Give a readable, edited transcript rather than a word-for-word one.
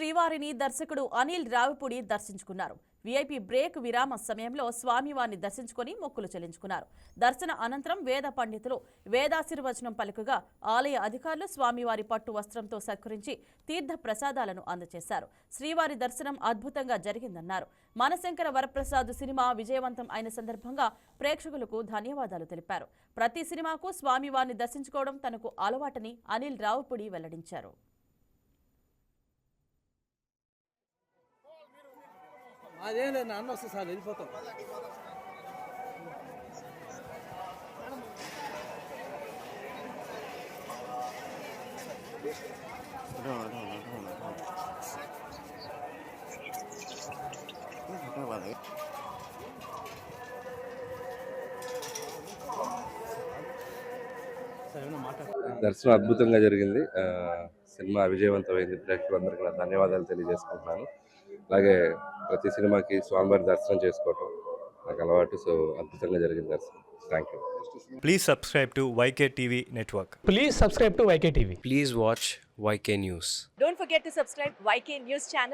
శ్రీవారిని దర్శకుడు అనిల్ రావిపూడి దర్శించుకున్నారు. వీఐపీ బ్రేక్ విరామ సమయంలో స్వామివారిని దర్శించుకుని మొక్కులు చెల్లించుకున్నారు. దర్శన అనంతరం వేద పండితులు వేదాశీర్వచనం పలుకగా ఆలయ అధికారులు స్వామివారి పట్టు వస్త్రంతో సత్కరించి తీర్థ ప్రసాదాలను అందజేశారు. శ్రీవారి దర్శనం అద్భుతంగా జరిగిందన్నారు. మనశంకర వరప్రసాద్ సినిమా విజయవంతం అయిన సందర్భంగా ప్రేక్షకులకు ధన్యవాదాలు తెలిపారు. ప్రతి సినిమాకు స్వామివారిని దర్శించుకోవడం తనకు అలవాటని అనిల్ రావిపూడి వెల్లడించారు. అదే లేదు నాన్న వస్తే సార్ వెళ్ళిపోతాం. దర్శనం అద్భుతంగా జరిగింది. సినిమా విజయవంతమైంది. ప్రేక్షకులందరికీ కూడా ధన్యవాదాలు తెలియజేసుకుంటున్నాను. అలాగే ప్రతి సినిమాకి స్వామివారి దర్శనం చేసుకోవటం నాకు అలవాటు. సో అద్భుతంగా జరిగింది దర్శనం. Thank you. Please subscribe to YK TV Network. Please subscribe to YK TV. Please watch YK News. Don't forget to subscribe YK News channel.